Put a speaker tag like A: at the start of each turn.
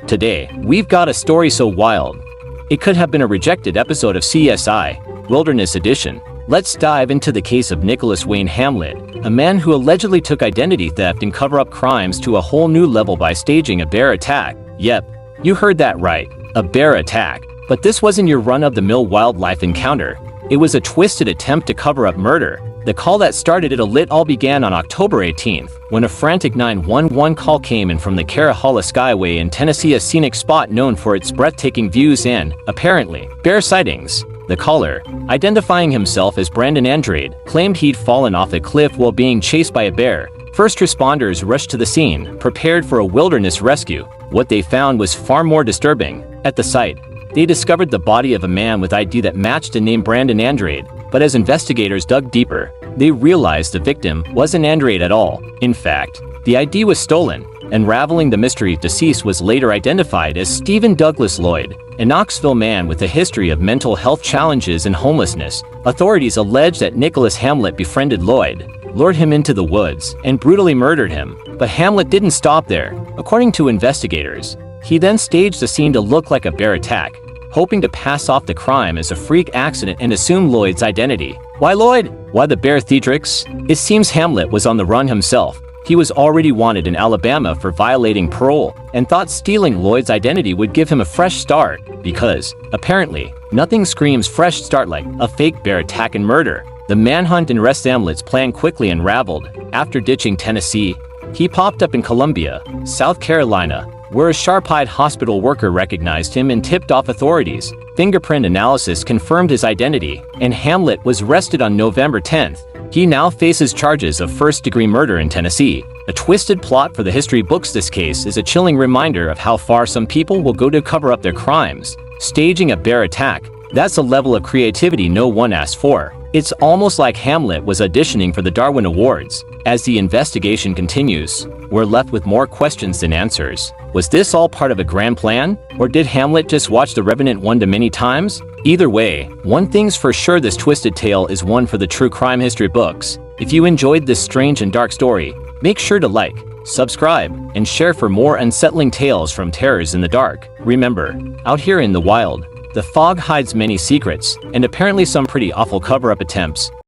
A: Today, we've got a story so wild, it could have been a rejected episode of CSI, Wilderness Edition. Let's dive into the case of Nicholas Wayne Hamlet, a man who allegedly took identity theft and cover-up crimes to a whole new level by staging a bear attack. Yep, you heard that right, a bear attack. But this wasn't your run-of-the-mill wildlife encounter. It was a twisted attempt to cover up murder. The call that started it all began on October 18th, when a frantic 911 call came in from the Carahalla Skyway in Tennessee, a scenic spot known for its breathtaking views and, apparently, bear sightings. The caller, identifying himself as Brandon Andrade, claimed he'd fallen off a cliff while being chased by a bear. First responders rushed to the scene, prepared for a wilderness rescue. What they found was far more disturbing. At the site, they discovered the body of a man with ID that matched the name Brandon Andrade, but as investigators dug deeper, they realized the victim wasn't Andrade at all. In fact, the ID was stolen. Unraveling the mystery, deceased was later identified as Stephen Douglas Lloyd, a Knoxville man with a history of mental health challenges and homelessness. Authorities allege that Nicholas Hamlet befriended Lloyd, lured him into the woods, and brutally murdered him. But Hamlet didn't stop there. According to investigators, he then staged the scene to look like a bear attack, hoping to pass off the crime as a freak accident and assume Lloyd's identity. Why Lloyd? Why the bear theatrics? It seems Hamlet was on the run himself. He was already wanted in Alabama for violating parole and thought stealing Lloyd's identity would give him a fresh start because, apparently, nothing screams fresh start like a fake bear attack and murder. The manhunt and arrest Hamlet's plan quickly unraveled. After ditching Tennessee, he popped up in Columbia, South Carolina, where a sharp-eyed hospital worker recognized him and tipped off authorities. Fingerprint analysis confirmed his identity, and Hamlet was arrested on November 10th. He now faces charges of first-degree murder in Tennessee. A twisted plot for the history books. This case is a chilling reminder of how far some people will go to cover up their crimes. Staging a bear attack, that's a level of creativity no one asked for. It's almost like Hamlet was auditioning for the Darwin Awards. As the investigation continues, we're left with more questions than answers. Was this all part of a grand plan? Or did Hamlet just watch The Revenant one too many times? Either way, one thing's for sure, this twisted tale is one for the true crime history books. If you enjoyed this strange and dark story, make sure to like, subscribe, and share for more unsettling tales from terrors in the dark. Remember, out here in the wild, the fog hides many secrets, and apparently some pretty awful cover-up attempts.